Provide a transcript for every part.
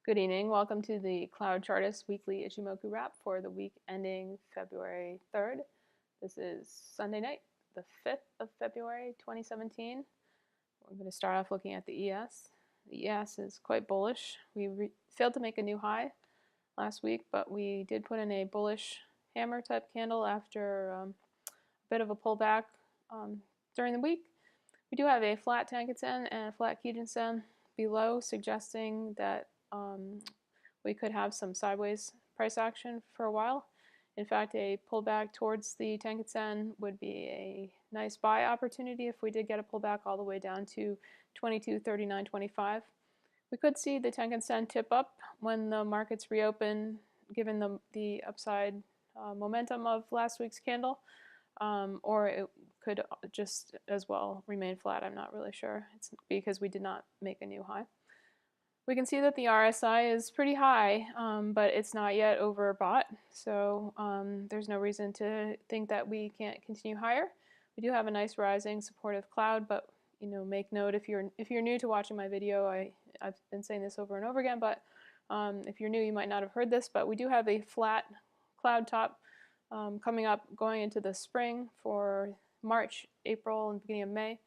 Good evening. Welcome to the CloudChartist weekly Ichimoku wrap for the week ending February 3rd. This is Sunday night, the 5th of February 2017. We're going to start off looking at the ES. The ES is quite bullish. We failed to make a new high last week, but we did put in a bullish hammer type candle after a bit of a pullback during the week. We do have a flat Tenkan-sen and a flat Kijun-sen below, suggesting that we could have some sideways price action for a while. In fact, a pullback towards the Tenkan-sen would be a nice buy opportunity if we did get a pullback all the way down to 22.39.25. We could see the Tenkan-sen tip up when the markets reopen, given the upside momentum of last week's candle, or it could just as well remain flat. I'm not really sure. It's because we did not make a new high. We can see that the RSI is pretty high, but it's not yet overbought, so there's no reason to think that we can't continue higher. We do have a nice rising supportive cloud, but make note if you're new to watching my video. I've been saying this over and over again, but if you're new, you might not have heard this, but we do have a flat cloud top coming up going into the spring for March, April, and beginning of May.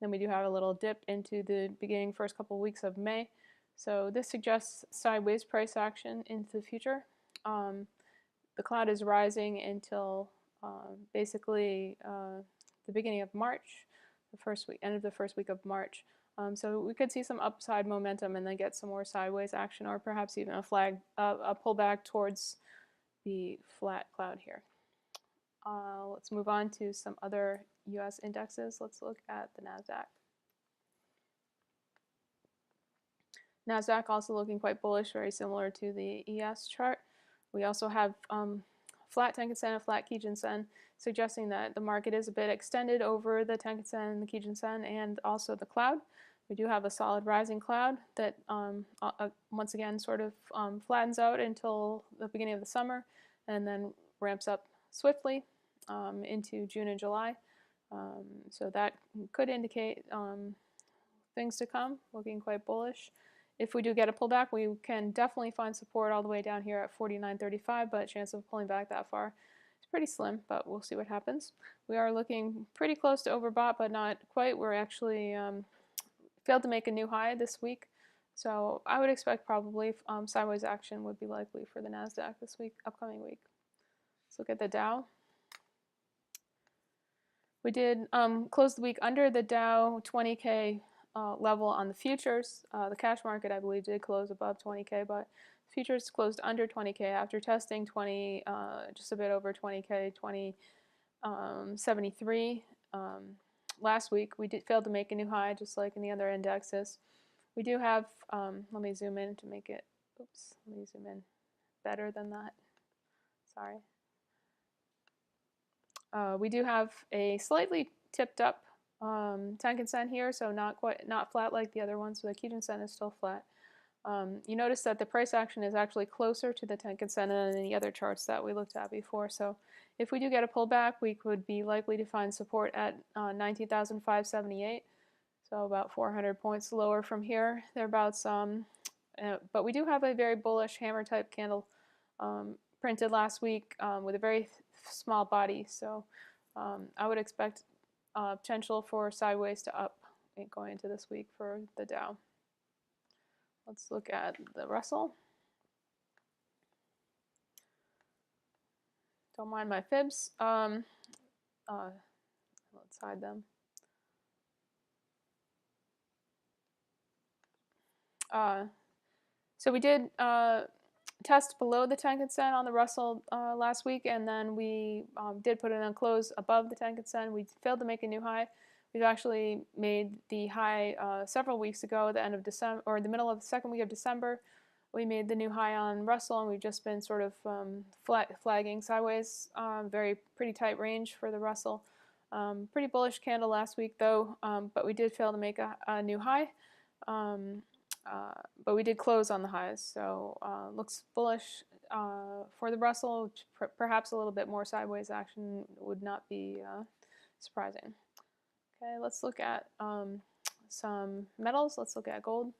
Then we do have a little dip into the first couple of weeks of May. So this suggests sideways price action into the future. The cloud is rising until basically the beginning of March, end of the first week of March. So we could see some upside momentum and then get some more sideways action, or perhaps even a pullback towards the flat cloud here. Let's move on to some other U.S. indexes. Let's look at the NASDAQ. NASDAQ also looking quite bullish, very similar to the ES chart. We also have flat Tenkan-sen and flat Kijun-sen, suggesting that the market is a bit extended over the Tenkan-sen and the Kijun-sen and also the cloud. We do have a solid rising cloud that once again sort of flattens out until the beginning of the summer and then ramps up swiftly into June and July. So that could indicate things to come, looking quite bullish. If we do get a pullback, we can definitely find support all the way down here at 49.35, but chance of pulling back that far is pretty slim, but we'll see what happens. We are looking pretty close to overbought, but not quite. We're actually failed to make a new high this week, so I would expect probably sideways action would be likely for the NASDAQ this week, upcoming week. Let's look at the Dow. We did close the week under the Dow 20K level on the futures. The cash market, I believe, did close above 20K, but futures closed under 20K after testing just a bit over 20K, 2073 last week. We failed to make a new high, just like in the other indexes. We do have, let me zoom in to make it, let me zoom in better than that. Sorry. We do have a slightly tipped up Tenkan-sen here, so not flat like the other ones. So the Kijun-sen is still flat. You notice that the price action is actually closer to the Tenkan-sen than the other charts that we looked at before. So if we do get a pullback, we could be likely to find support at 19,578. So about 400 points lower from here, thereabouts. But we do have a very bullish hammer type candle printed last week with a very small body. So I would expect potential for sideways to up going into this week for the Dow. Let's look at the Russell. Don't mind my fibs. Let's hide them. So we did test below the Tenkan-sen on the Russell last week, and then we did put it on close above the Tenkan-sen. We failed to make a new high. We've actually made the high several weeks ago, the end of December, or the middle of the second week of December. We made the new high on Russell, and we've just been sort of flagging sideways. Pretty tight range for the Russell. Pretty bullish candle last week, though, but we did fail to make a new high. But we did close on the highs, so looks bullish for the Russell. Perhaps a little bit more sideways action would not be surprising. Okay, let's look at some metals. Let's look at gold.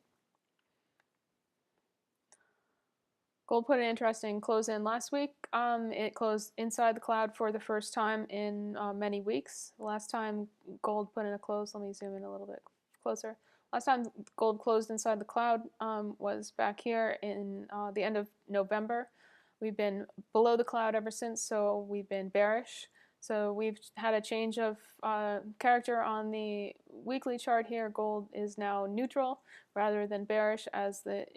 Gold put an interesting close in last week. It closed inside the cloud for the first time in many weeks. The last time gold put in a close, let me zoom in a little bit closer. Last time gold closed inside the cloud was back here in the end of November. We've been below the cloud ever since, so we've been bearish. So we've had a change of character on the weekly chart here. Gold is now neutral rather than bearish, as it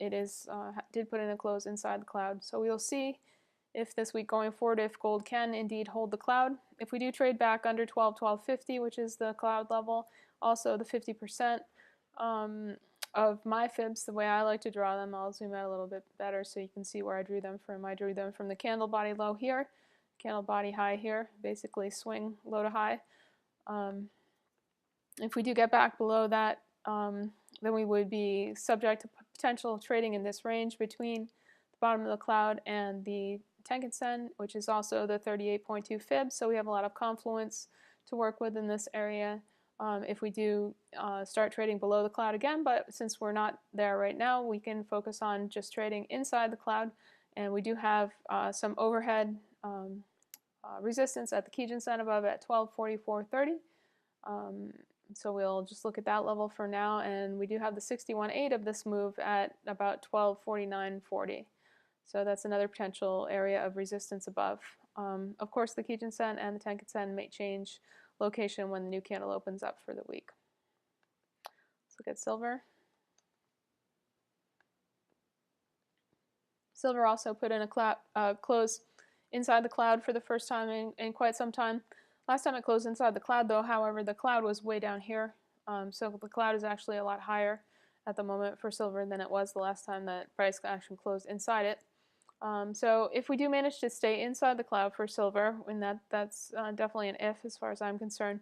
did put in a close inside the cloud. So we'll see if this week going forward, if gold can indeed hold the cloud. If we do trade back under 12.50, which is the cloud level, also the 50% of my fibs, the way I like to draw them, I'll zoom out a little bit better so you can see where I drew them from. I drew them from the candle body low here, candle body high here, basically swing low to high. If we do get back below that, then we would be subject to potential trading in this range between the bottom of the cloud and the Tenkan-sen, which is also the 38.2 fib. So we have a lot of confluence to work with in this area if we do start trading below the cloud again. But since we're not there right now, we can focus on just trading inside the cloud. And we do have some overhead resistance at the Kijun-sen above at 1244.30. So we'll just look at that level for now, and we do have the 61.8 of this move at about 1249.40. So that's another potential area of resistance above. Of course, the Kijun-sen and the Tenkan-sen may change location when the new candle opens up for the week. Let's look at silver. Silver also put in a close inside the cloud for the first time in quite some time. Last time it closed inside the cloud, though, however, the cloud was way down here. So the cloud is actually a lot higher at the moment for silver than it was the last time that price action closed inside it. So if we do manage to stay inside the cloud for silver, and that's definitely an if as far as I'm concerned,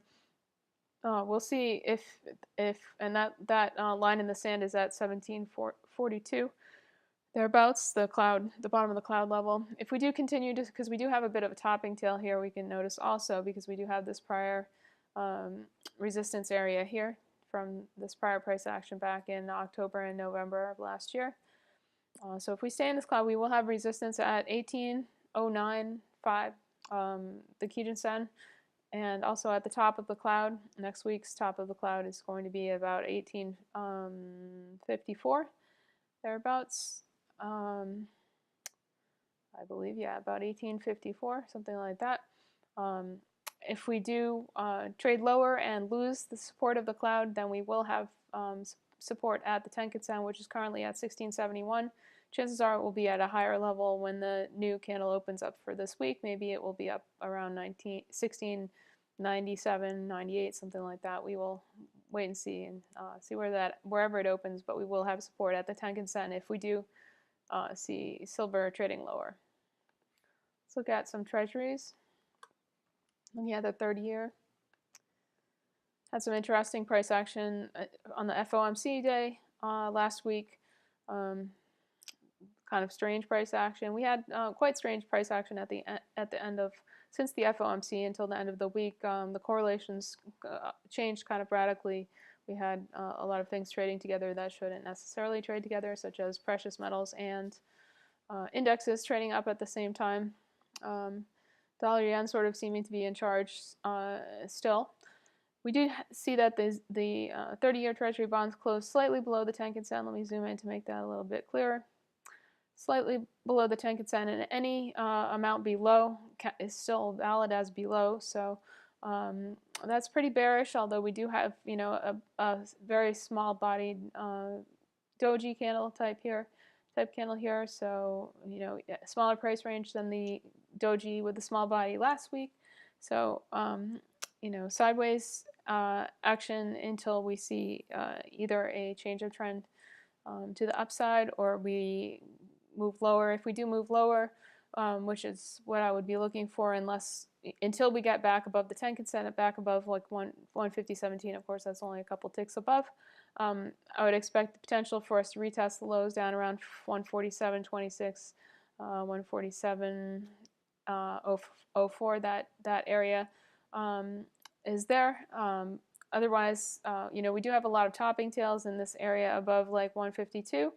we'll see if and that line in the sand is at 1742. Thereabouts, the bottom of the cloud level. If we do continue to, because we do have a bit of a topping tail here, we can notice also, because we do have this prior resistance area here from this prior price action back in October and November of last year. So if we stay in this cloud, we will have resistance at 1809.5, the Kijun-sen, and also at the top of the cloud. Next week's top of the cloud is going to be about 1854, thereabouts. I believe, yeah, about 1854, something like that. If we do trade lower and lose the support of the cloud, then we will have support at the Tenkan-sen, which is currently at 1671. Chances are it will be at a higher level when the new candle opens up for this week. Maybe it will be up around 1697, 98, something like that. We will wait and see and see wherever it opens, but we will have support at the Tenkan-sen if we do see silver trading lower. Let's look at some treasuries. Looking at the 30-year. Had some interesting price action on the FOMC day last week. Kind of strange price action. We had quite strange price action at the end of, since the FOMC until the end of the week. The correlations changed kind of radically. We had a lot of things trading together that shouldn't necessarily trade together, such as precious metals and indexes trading up at the same time. Dollar yen sort of seeming to be in charge still. We do see that the 30-year Treasury bonds closed slightly below the Tenkan-sen. Let me zoom in to make that a little bit clearer. Slightly below the Tenkan-sen, and any amount below is still valid as below. So that's pretty bearish. Although we do have, you know, a very small-bodied doji candle type candle here. So, you know, a smaller price range than the doji with the small body last week. So, you know, sideways action until we see either a change of trend to the upside, or we move lower. If we do move lower, which is what I would be looking for, until we get back above the Tenkan-sen, back above like 150.17. Of course, that's only a couple ticks above. I would expect the potential for us to retest the lows down around 147.26, 147.04. That area is there. Otherwise, you know, we do have a lot of topping tails in this area above like 152.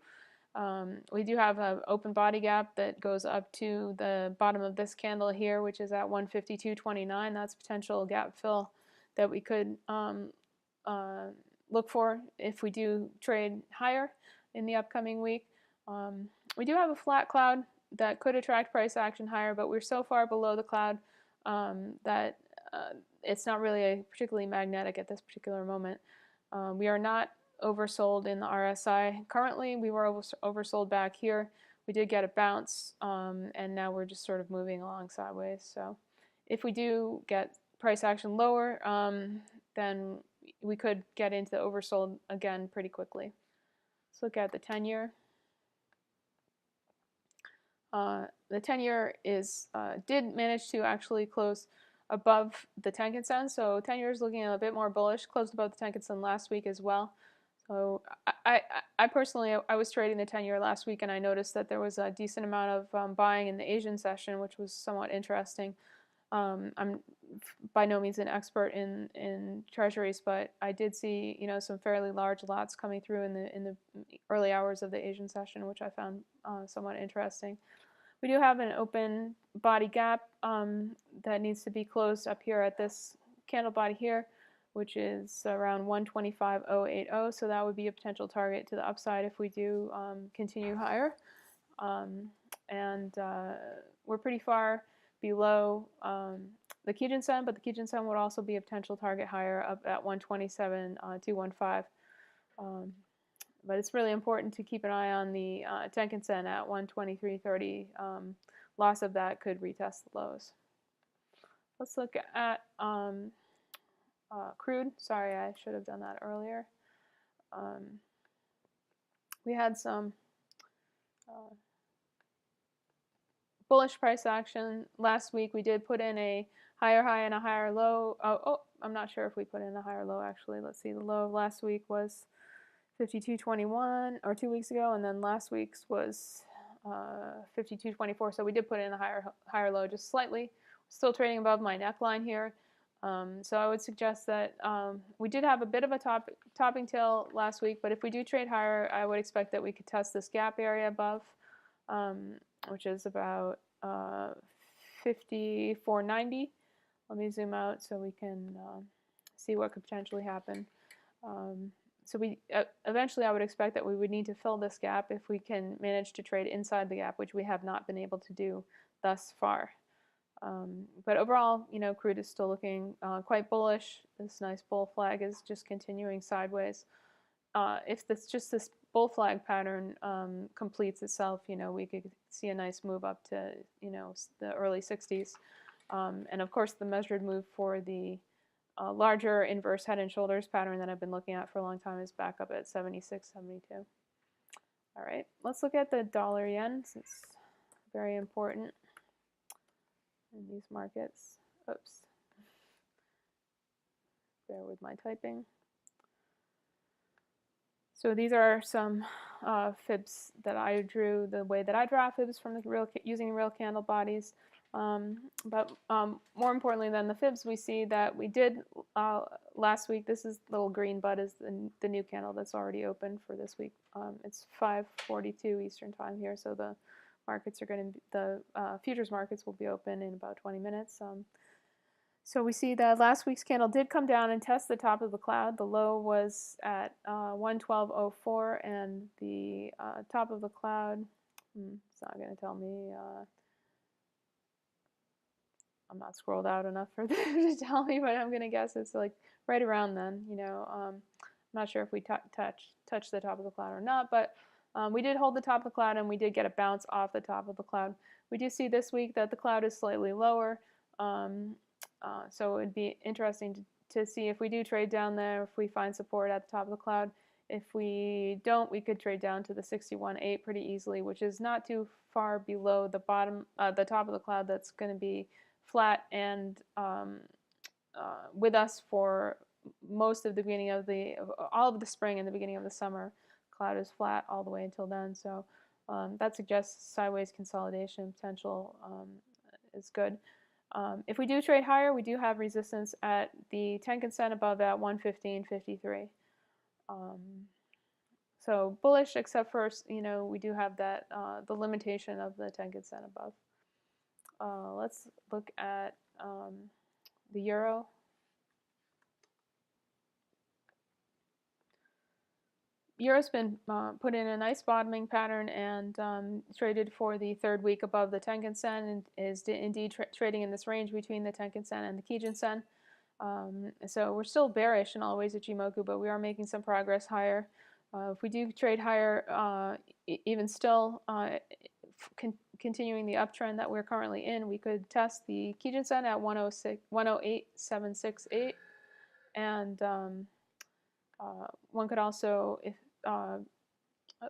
We do have an open body gap that goes up to the bottom of this candle here, which is at 152.29. That's potential gap fill that we could look for if we do trade higher in the upcoming week. We do have a flat cloud that could attract price action higher, but we're so far below the cloud that it's not really particularly magnetic at this particular moment. We are not oversold in the RSI. Currently, we were oversold back here. We did get a bounce, and now we're just sort of moving along sideways. So if we do get price action lower, then we could get into the oversold again pretty quickly. Let's look at the 10-year. The 10-year did manage to actually close above the Tenkan-sen, so 10-year is looking a bit more bullish, closed above the Tenkan-sen last week as well. So I personally, I was trading the 10-year last week, and I noticed that there was a decent amount of buying in the Asian session, which was somewhat interesting. I'm by no means an expert in treasuries, but I did see some fairly large lots coming through in the early hours of the Asian session, which I found somewhat interesting. We do have an open body gap that needs to be closed up here at this candle body here, which is around 125.080. So that would be a potential target to the upside if we do continue higher. We're pretty far below the Kijun-sen, but the Kijun-sen would also be a potential target higher up at 127.215. But it's really important to keep an eye on the Tenkan-sen at 123.30. Loss of that could retest the lows. Let's look at crude. Sorry, I should have done that earlier. We had some bullish price action last week. We did put in a higher high and a higher low. I'm not sure if we put in a higher low actually. Let's see. The low of last week was 52.21, or 2 weeks ago, and then last week's was 52.24. So we did put in a higher low, just slightly. Still trading above my neckline here. So I would suggest that we did have a bit of a topping tail last week, but if we do trade higher, I would expect that we could test this gap area above, which is about 54.90. Let me zoom out so we can see what could potentially happen. So we eventually, I would expect that we would need to fill this gap if we can manage to trade inside the gap, which we have not been able to do thus far. But overall, crude is still looking quite bullish. This nice bull flag is just continuing sideways. If this bull flag pattern completes itself, we could see a nice move up to the early 60s. And of course, the measured move for the larger inverse head and shoulders pattern that I've been looking at for a long time is back up at 76, 72. All right, let's look at the dollar yen. It's very important in these markets. Oops. Bear with my typing. So these are some fibs that I drew, the way that I draw fibs from using real candle bodies. But more importantly than the fibs, we see that we did last week. This is little green bud is the new candle that's already open for this week. It's 5:42 Eastern time here, so the markets are going to the futures markets will be open in about 20 minutes. So we see that last week's candle did come down and test the top of the cloud. The low was at 112.04, and the top of the cloud. It's not going to tell me. I'm not scrolled out enough for them to tell me, but I'm going to guess it's like right around then. I'm not sure if we touched the top of the cloud or not, but we did hold the top of the cloud, and we did get a bounce off the top of the cloud. We do see this week that the cloud is slightly lower, so it would be interesting to see if we do trade down there, if we find support at the top of the cloud. If we don't, we could trade down to the 61.8 pretty easily, which is not too far below the bottom, the top of the cloud. That's going to be flat and with us for most of the beginning of all of the spring and the beginning of the summer. Cloud is flat all the way until then, so that suggests sideways consolidation potential is good. If we do trade higher, we do have resistance at the Tenkan-sen above at 115.53. So bullish, except for, we do have that the limitation of the Tenkan-sen above. Let's look at the euro. Euro's been put in a nice bottoming pattern and traded for the third week above the Tenkan-sen, and is indeed trading in this range between the Tenkan-sen and the Kijun-sen. So we're still bearish in all ways at Ichimoku, but we are making some progress higher. If we do trade higher, even still continuing the uptrend that we're currently in, we could test the Kijun-sen at 108.768, and one could also, if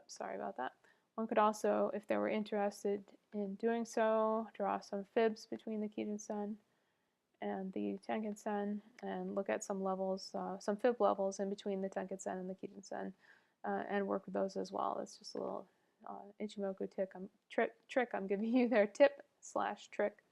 sorry about that. One could also, if they were interested in doing so, draw some fibs between the Kijun-sen and the Tenkan-sen, and look at some levels, some fib levels in between the Tenkan-sen and the Kijun-sen, and work with those as well. It's just a little Ichimoku trick I'm giving you there, tip/trick.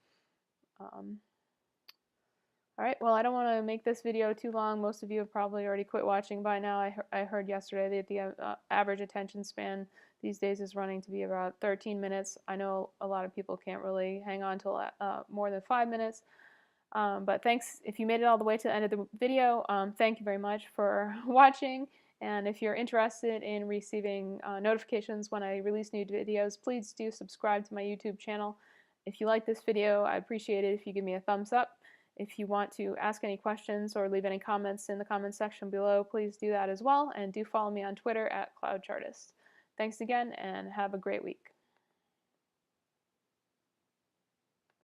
All right, well, I don't want to make this video too long. Most of you have probably already quit watching by now. I heard yesterday that the average attention span these days is running to be about 13 minutes. I know a lot of people can't really hang on till more than 5 minutes. But thanks, if you made it all the way to the end of the video, thank you very much for watching. And if you're interested in receiving notifications when I release new videos, please do subscribe to my YouTube channel. If you like this video, I'd appreciate it if you give me a thumbs up. If you want to ask any questions or leave any comments in the comments section below, please do that as well. And do follow me on Twitter at CloudChartist. Thanks again, and have a great week.